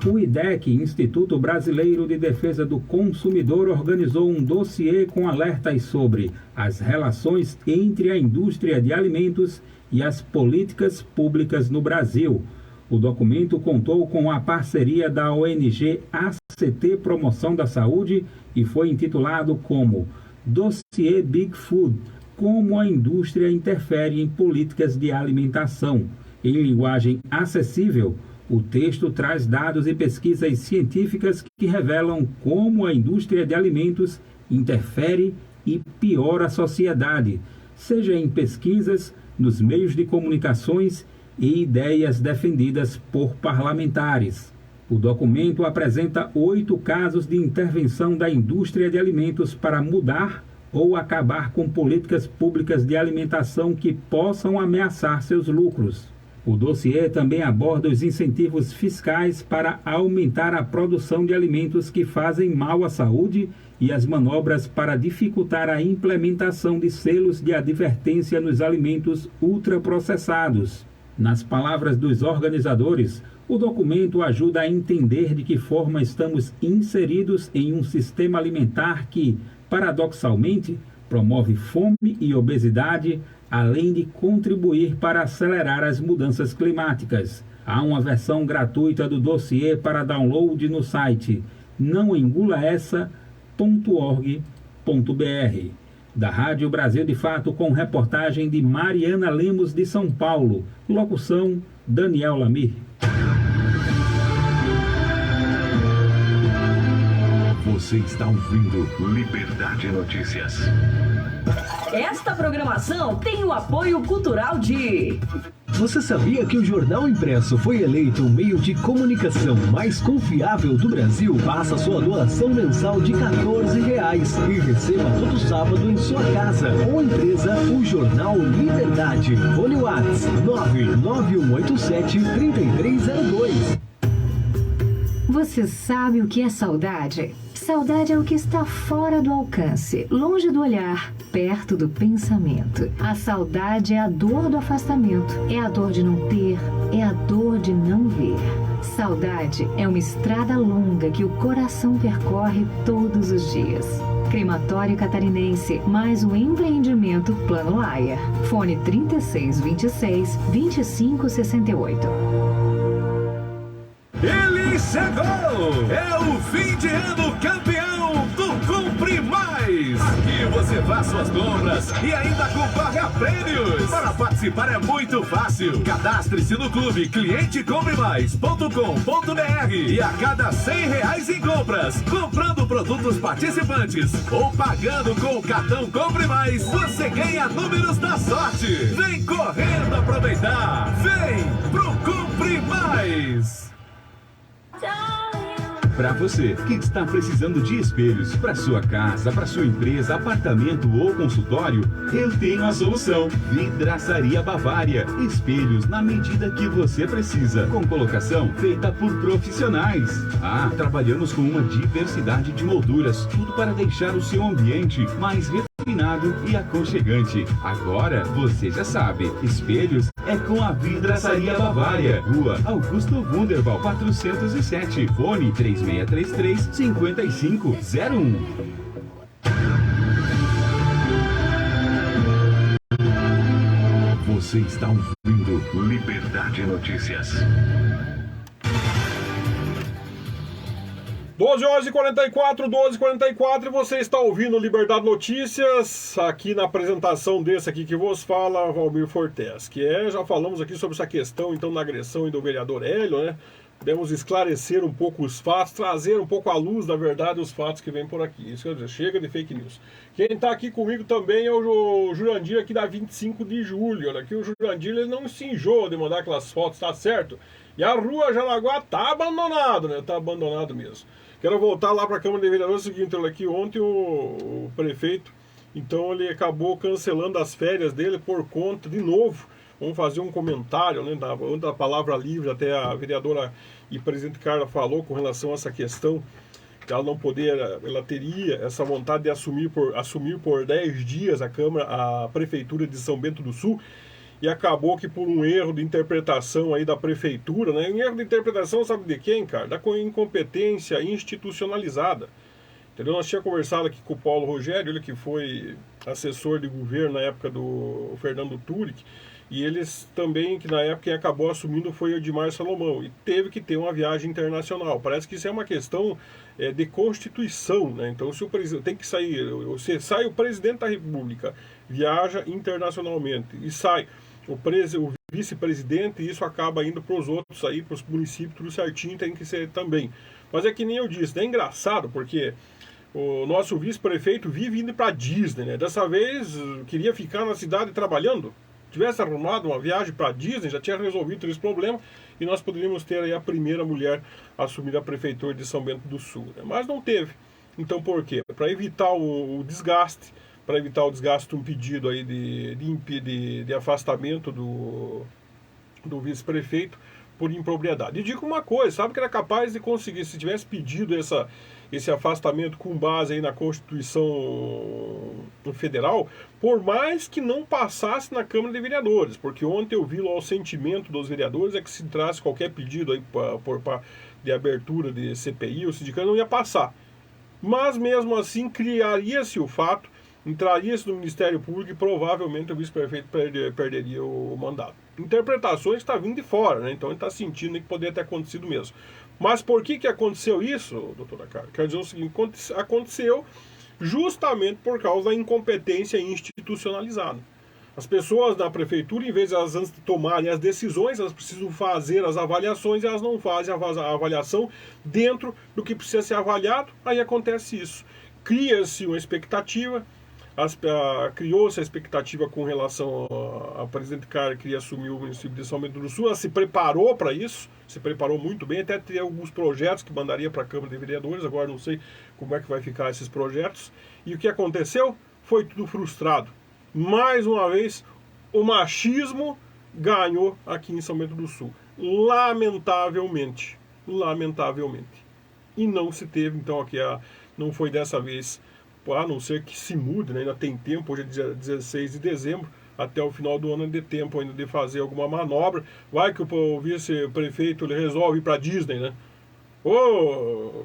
S11: O IDEC, Instituto Brasileiro de Defesa do Consumidor, organizou um dossiê com alertas sobre as relações entre a indústria de alimentos e as políticas públicas no Brasil. O documento contou com a parceria da ONG ACT Promoção da Saúde e foi intitulado como Dossiê Big Food, como a indústria interfere em políticas de alimentação. Em linguagem acessível, o texto traz dados e pesquisas científicas que revelam como a indústria de alimentos interfere e piora a sociedade, seja em pesquisas, nos meios de comunicações e ideias defendidas por parlamentares. O documento apresenta 8 casos de intervenção da indústria de alimentos para mudar ou acabar com políticas públicas de alimentação que possam ameaçar seus lucros. O dossiê também aborda os incentivos fiscais para aumentar a produção de alimentos que fazem mal à saúde e as manobras para dificultar a implementação de selos de advertência nos alimentos ultraprocessados. Nas palavras dos organizadores, o documento ajuda a entender de que forma estamos inseridos em um sistema alimentar que, paradoxalmente, promove fome e obesidade, além de contribuir para acelerar as mudanças climáticas. Há uma versão gratuita do dossiê para download no site nãoengulaessa.org.br. Da Rádio Brasil de Fato, com reportagem de Mariana Lemos de São Paulo. Locução, Daniel Lamir.
S12: Você está ouvindo Liberdade Notícias.
S2: Esta programação tem o apoio cultural de...
S9: Você sabia que o jornal impresso foi eleito o meio de comunicação mais confiável do Brasil? Faça sua doação mensal de R$14 e receba todo sábado em sua casa ou empresa o Jornal Liberdade. Fone WhatsApp 99187-3302.
S10: Você sabe o que é saudade? Saudade é o que está fora do alcance, longe do olhar, perto do pensamento. A saudade é a dor do afastamento, é a dor de não ter, é a dor de não ver. Saudade é uma estrada longa que o coração percorre todos os dias. Crematório Catarinense, mais um empreendimento Plano Laia. Fone 3626-2568.
S13: Ele chegou! É o fim de ano campeão do Compre Mais! Aqui você faz suas compras e ainda concorre a prêmios! Para participar é muito fácil! Cadastre-se no clube clientecompremais.com.br e a cada R$100 em compras, comprando produtos participantes ou pagando com o cartão Compre Mais, você ganha números da sorte! Vem correndo aproveitar! Vem pro Compre Mais!
S14: Para você que está precisando de espelhos para sua casa, para sua empresa, apartamento ou consultório, eu tenho a solução. Vidraçaria Bavária. Espelhos na medida que você precisa, com colocação feita por profissionais. Trabalhamos com uma diversidade de molduras, tudo para deixar o seu ambiente mais refinado e aconchegante. Agora você já sabe, espelhos é com a Vidraçaria Bavária. Rua Augusto Wunderbaum 407, fone 3633-5501.
S12: Você está ouvindo Liberdade Notícias.
S7: 12h44, e você está ouvindo Liberdade Notícias, aqui na apresentação desse aqui que vos fala, Valmir Fortes, já falamos aqui sobre essa questão, então, da agressão do vereador Hélio, né? Podemos esclarecer um pouco os fatos, trazer um pouco à luz, na verdade, os fatos que vêm por aqui. Isso quer dizer, chega de fake news. Quem está aqui comigo também é o Jurandir, aqui da 25 de julho. Olha aqui, o Jurandir, ele não se enjoa de mandar aquelas fotos, tá certo? E a rua Jaraguá tá abandonado, né? Tá abandonado mesmo. Quero voltar lá para a Câmara de Vereadores. É o seguinte, olha aqui, ontem o prefeito, então ele acabou cancelando as férias dele por conta, de novo, vamos fazer um comentário, né, da palavra livre, até a vereadora e presidente Carla falou com relação a essa questão, que ela não ela teria essa vontade de assumir por 10 dias a prefeitura de São Bento do Sul, e acabou que por um erro de interpretação aí da prefeitura, né? Um erro de interpretação, sabe de quem, cara? Da incompetência institucionalizada. Entendeu? Nós tínhamos conversado aqui com o Paulo Rogério, ele que foi assessor de governo na época do Fernando Turic, e eles também, que na época quem acabou assumindo foi o Edmar Salomão, e teve que ter uma viagem internacional. Parece que isso é uma questão de Constituição, né? Então, se o presidente tem que sair, sai o presidente da República, viaja internacionalmente, e sai o vice-presidente, e isso acaba indo para os outros aí, para os municípios, tudo certinho, tem que ser também. Mas é que nem eu disse, é engraçado, porque o nosso vice-prefeito vive indo para Disney, né? Dessa vez queria ficar na cidade trabalhando. Tivesse arrumado uma viagem para Disney, já tinha resolvido esse problema, e nós poderíamos ter aí a primeira mulher a assumir a prefeitura de São Bento do Sul, né? Mas não teve. Então por quê? Para evitar o desgaste, um pedido aí de afastamento do vice-prefeito, por impropriedade. E digo uma coisa, sabe que era capaz de conseguir, se tivesse pedido esse afastamento com base aí na Constituição Federal, por mais que não passasse na Câmara de Vereadores, porque ontem eu vi lá o sentimento dos vereadores é que se entrasse qualquer pedido aí de abertura de CPI, o sindicato não ia passar. Mas mesmo assim criaria-se o fato, entraria-se no Ministério Público e provavelmente o vice-prefeito perderia o mandato. Interpretações está vindo de fora, né? Então ele está sentindo que poderia ter acontecido mesmo. Mas por que aconteceu isso, doutora Carla? Quer dizer o seguinte, aconteceu justamente por causa da incompetência institucionalizada. As pessoas na prefeitura, em vez de elas antes de tomarem as decisões, elas precisam fazer as avaliações e elas não fazem a avaliação dentro do que precisa ser avaliado, aí acontece isso. Cria-se uma expectativa, criou-se a expectativa com relação a presidente Carla que ia assumir o município de São Bento do Sul, ela se preparou para isso, se preparou muito bem, até ter alguns projetos que mandaria para a Câmara de Vereadores, agora não sei como é que vai ficar esses projetos, e o que aconteceu? Foi tudo frustrado. Mais uma vez, o machismo ganhou aqui em São Bento do Sul, lamentavelmente, e não se teve, então aqui não foi dessa vez, a não ser que se mude, né? Ainda tem tempo, hoje é dia 16 de dezembro, até o final do ano ainda tem tempo ainda de fazer alguma manobra. Vai que o vice-prefeito ele resolve ir para Disney, né? Ô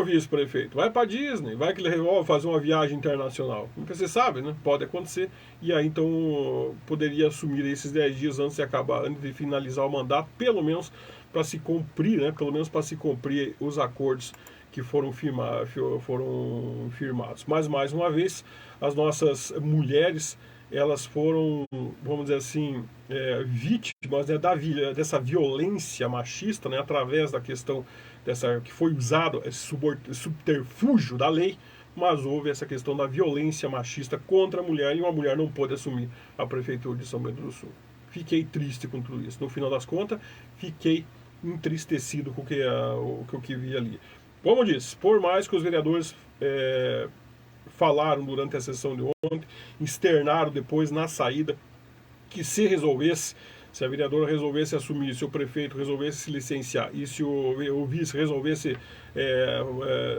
S7: vice-prefeito, vai para Disney, vai que ele resolve fazer uma viagem internacional. Nunca se sabe, né? Pode acontecer. E aí então poderia assumir esses 10 dias antes de finalizar o mandato, pelo menos para se cumprir, né? Pelo menos para se cumprir os acordos que foram firmados. Mas, mais uma vez, as nossas mulheres, elas foram, vamos dizer assim, vítimas, né, dessa violência machista, né, através da questão que foi usado esse subterfúgio da lei, mas houve essa questão da violência machista contra a mulher e uma mulher não pôde assumir a prefeitura de São Bento do Sul. Fiquei triste com tudo isso. No final das contas, fiquei entristecido com o que vi ali. Como disse, por mais que os vereadores falaram durante a sessão de ontem, externaram depois na saída, que se a vereadora resolvesse assumir, se o prefeito resolvesse se licenciar e se o vice resolvesse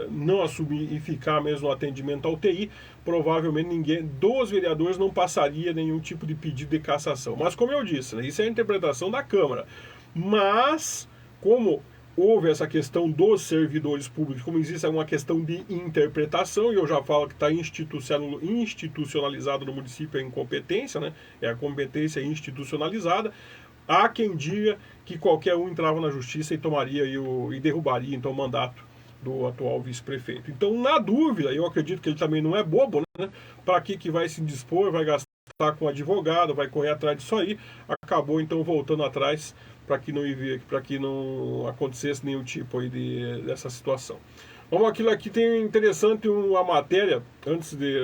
S7: não assumir e ficar mesmo no atendimento ao UTI, provavelmente ninguém dos vereadores não passaria nenhum tipo de pedido de cassação. Mas como eu disse, né, isso é a interpretação da Câmara. Mas, como houve essa questão dos servidores públicos, como existe uma questão de interpretação, e eu já falo que está institucionalizado no município a incompetência, né? É a competência institucionalizada. Há quem diga que qualquer um entrava na justiça e tomaria e derrubaria então o mandato do atual vice-prefeito. Então, na dúvida, eu acredito que ele também não é bobo, né? Para que vai se dispor, vai gastar com advogado, vai correr atrás disso aí, acabou então voltando atrás para que não acontecesse nenhum tipo aí dessa situação. Vamos aqui tem interessante uma matéria,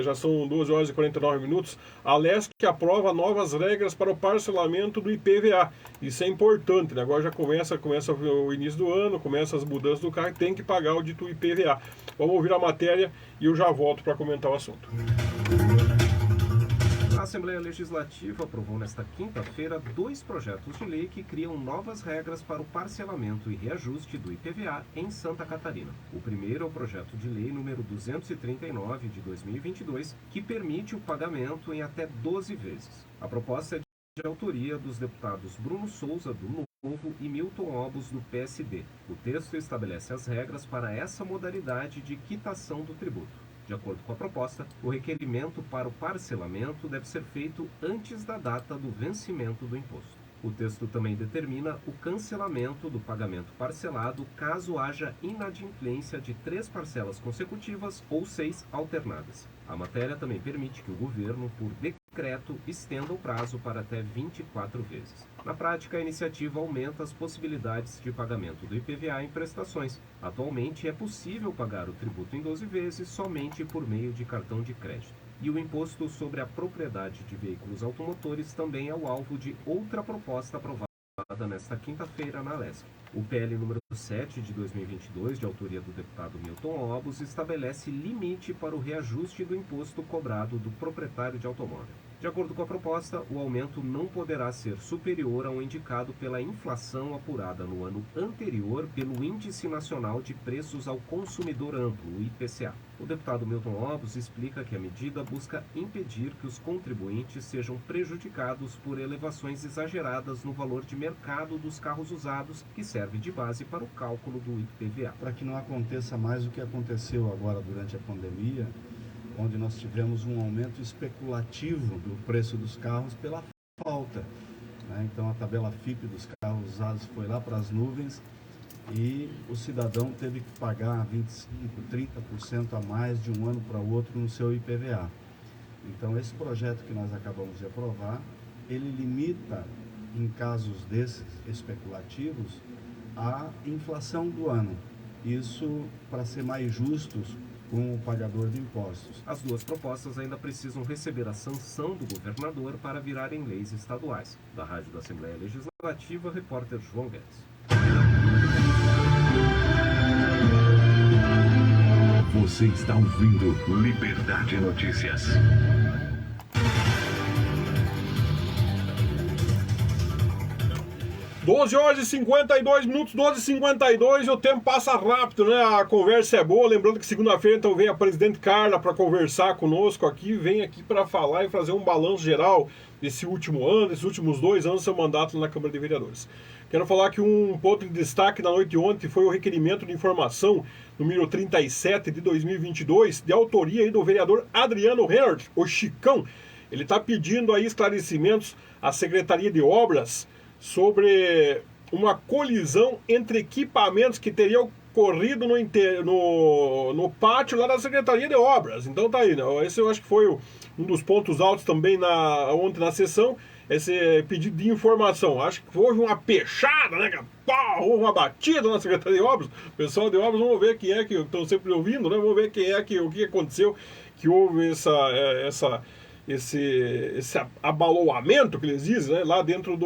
S7: já são 12 horas e 49 minutos, a Lesc aprova novas regras para o parcelamento do IPVA. Isso é importante, né? Agora já começa o início do ano, começa as mudanças do carro, tem que pagar o dito IPVA. Vamos ouvir a matéria e eu já volto para comentar o assunto.
S15: A Assembleia Legislativa aprovou nesta quinta-feira 2 projetos de lei que criam novas regras para o parcelamento e reajuste do IPVA em Santa Catarina. O primeiro é o projeto de lei número 239 de 2022, que permite o pagamento em até 12 vezes. A proposta é de autoria dos deputados Bruno Souza, do Novo, e Milton Obos, do PSD. O texto estabelece as regras para essa modalidade de quitação do tributo. De acordo com a proposta, o requerimento para o parcelamento deve ser feito antes da data do vencimento do imposto. O texto também determina o cancelamento do pagamento parcelado caso haja inadimplência de 3 parcelas consecutivas ou 6 alternadas. A matéria também permite que o governo, por decreto, estenda o prazo para até 24 vezes. Na prática, a iniciativa aumenta as possibilidades de pagamento do IPVA em prestações. Atualmente, é possível pagar o tributo em 12 vezes somente por meio de cartão de crédito. E o imposto sobre a propriedade de veículos automotores também é o alvo de outra proposta aprovada nesta quinta-feira na Lesc. O PL número 7 de 2022, de autoria do deputado Milton Obos, estabelece limite para o reajuste do imposto cobrado do proprietário de automóvel. De acordo com a proposta, o aumento não poderá ser superior ao indicado pela inflação apurada no ano anterior pelo Índice Nacional de Preços ao Consumidor Amplo, o IPCA. O deputado Milton Obos explica que a medida busca impedir que os contribuintes sejam prejudicados por elevações exageradas no valor de mercado dos carros usados, que serve de base para o cálculo do IPVA.
S16: Para que não aconteça mais o que aconteceu agora durante a pandemia, onde nós tivemos um aumento especulativo do preço dos carros pela falta, né? Então a tabela FIPE dos carros usados foi lá para as nuvens e o cidadão teve que pagar 25%, 30% a mais de um ano para o outro no seu IPVA. Então esse projeto que nós acabamos de aprovar, ele limita, em casos desses especulativos, a inflação do ano. Isso para ser mais justos com o pagador de impostos.
S15: As duas propostas ainda precisam receber a sanção do governador para virarem leis estaduais. Da Rádio da Assembleia Legislativa, repórter João Guedes.
S12: Você está ouvindo Liberdade Notícias.
S7: Doze horas e 52 minutos, 12h52, e o tempo passa rápido, né? A conversa é boa. Lembrando que segunda-feira então vem a presidente Carla para conversar conosco aqui, vem aqui para falar e fazer um balanço geral desse último ano, desses últimos 2 anos do seu mandato na Câmara de Vereadores. Quero falar que um ponto de destaque na noite de ontem foi o requerimento de informação número 37 de 2022, de autoria aí do vereador Adriano Reinhardt, o Chicão. Ele está pedindo aí esclarecimentos à Secretaria de Obras sobre uma colisão entre equipamentos que teria ocorrido no pátio lá da Secretaria de Obras. Então tá aí, né? Esse eu acho que foi um dos pontos altos também ontem na sessão, esse pedido de informação. Acho que houve uma pechada, né? Houve uma batida na Secretaria de Obras. O pessoal de Obras, vamos ver quem é que estão sempre ouvindo, né? Vamos ver quem é que, o que aconteceu, que houve esse abaloamento que eles dizem, né, lá dentro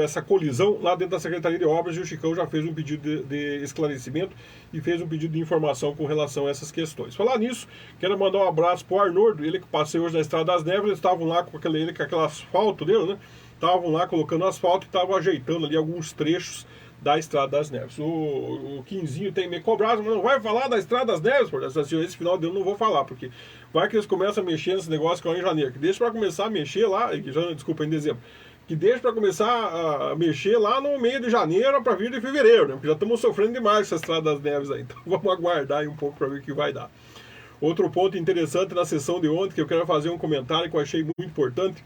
S7: essa colisão lá dentro da Secretaria de Obras, e o Chicão já fez um pedido de esclarecimento e fez um pedido de informação com relação a essas questões. Falar nisso, quero mandar um abraço pro Arnoldo, ele que passei hoje na Estrada das Neves. Eles estavam lá com aquele asfalto dele, né, estavam lá colocando asfalto e estavam ajeitando ali alguns trechos da Estrada das Neves. O Quinzinho tem me cobrado, mas não vai falar da Estrada das Neves, por esse final de ano não vou falar, porque vai que eles começam a mexer nesse negócio que é em janeiro, que deixa para começar a mexer lá, desculpa, em dezembro, que deixa para começar a mexer lá no meio de janeiro para vir de fevereiro, né, porque já estamos sofrendo demais com essa Estrada das Neves aí, então vamos aguardar aí um pouco para ver o que vai dar. Outro ponto interessante na sessão de ontem, que eu quero fazer um comentário que eu achei muito importante,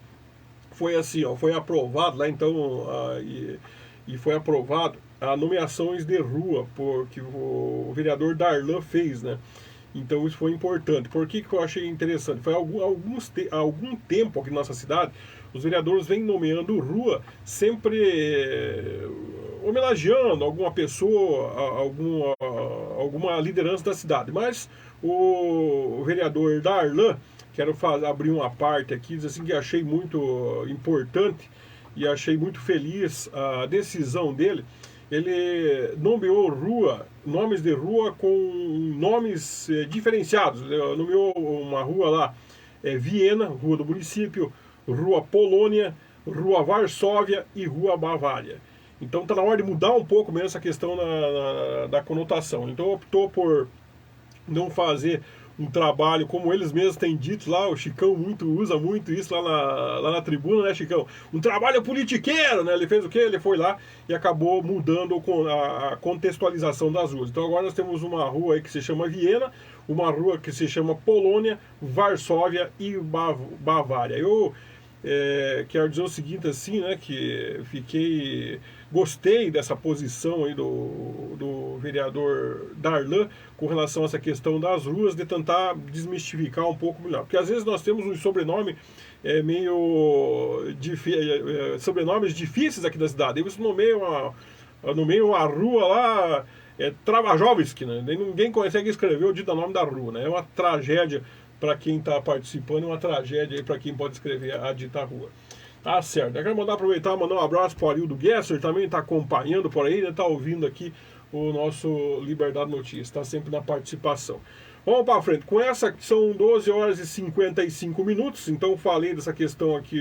S7: foi assim, foi aprovado lá então, e foi aprovado a nomeações de rua que o vereador Darlan fez, né? Então isso foi importante. Por que eu achei interessante? Foi algum tempo aqui na nossa cidade, os vereadores vêm nomeando rua sempre homenageando alguma pessoa, alguma liderança da cidade. Mas o vereador Darlan, quero abrir uma parte aqui, diz assim, que achei muito importante e achei muito feliz a decisão dele. Ele nomeou nomes de rua com nomes diferenciados. Ele nomeou uma rua lá, Viena, rua do município, Rua Polônia, Rua Varsóvia e Rua Bavária. Então está na hora de mudar um pouco mesmo essa questão da conotação. Então optou por não fazer um trabalho, como eles mesmos têm dito lá, o Chicão usa muito isso lá na tribuna, né, Chicão? Um trabalho politiqueiro, né? Ele fez o quê? Ele foi lá e acabou mudando a contextualização das ruas. Então agora nós temos uma rua aí que se chama Viena, uma rua que se chama Polônia, Varsóvia e Bavária. Eu quero dizer o seguinte, assim, né, que gostei dessa posição aí do vereador Darlan com relação a essa questão das ruas, de tentar desmistificar um pouco melhor. Porque às vezes nós temos um sobrenome sobrenomes difíceis aqui da cidade. E você nomeia uma rua lá, Travajovski, né? Ninguém consegue escrever o dito nome da rua, né? É uma tragédia para quem está participando, uma tragédia para quem pode escrever a dita rua. Tá certo. Eu quero aproveitar e mandar um abraço para o Arildo Gesser, também está acompanhando por aí, né? Está ouvindo aqui o nosso Liberdade Notícias, está sempre na participação. Vamos para frente. Com essa, são 12 horas e 55 minutos, então falei dessa questão aqui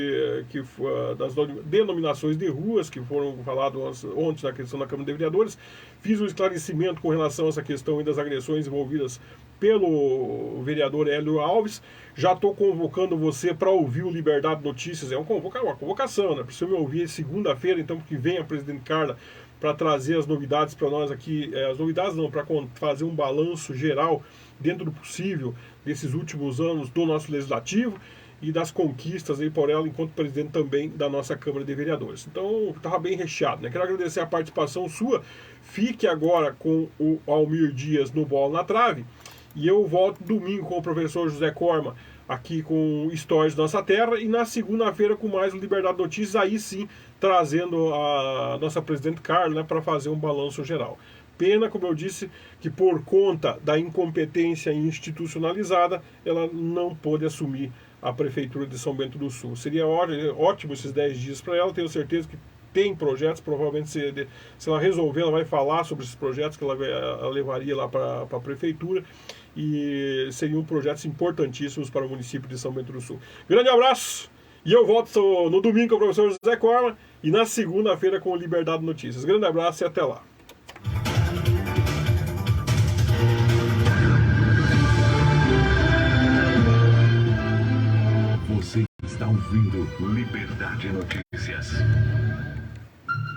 S7: das denominações de ruas, que foram faladas ontem na questão da Câmara de Vereadores. Fiz um esclarecimento com relação a essa questão das agressões envolvidas pelo vereador Hélio Alves. Já estou convocando você para ouvir o Liberdade Notícias, é uma convocação, né? Precisa me ouvir segunda-feira, então, que vem a presidente Carla para trazer as novidades para nós aqui, as novidades não, para fazer um balanço geral dentro do possível desses últimos anos do nosso Legislativo e das conquistas aí por ela enquanto presidente também da nossa Câmara de Vereadores. Então, estava bem recheado, né? Quero agradecer a participação sua. Fique agora com o Almir Dias no Bola na Trave e eu volto domingo com o professor José Corma aqui com Histórias da Nossa Terra e na segunda-feira com mais o Liberdade Notícias, aí sim trazendo a nossa presidente Carla, né, para fazer um balanço geral. Pena, como eu disse, que por conta da incompetência institucionalizada, ela não pôde assumir a Prefeitura de São Bento do Sul. Seria ótimo esses 10 dias para ela, tenho certeza que tem projetos, provavelmente se ela resolver, ela vai falar sobre esses projetos que ela levaria lá para a Prefeitura e seriam projetos importantíssimos para o município de São Bento do Sul. Grande abraço! E eu volto no domingo com o professor José Corma e na segunda-feira com o Liberdade Notícias. Grande abraço e até lá!
S12: Você está ouvindo Liberdade Notícias.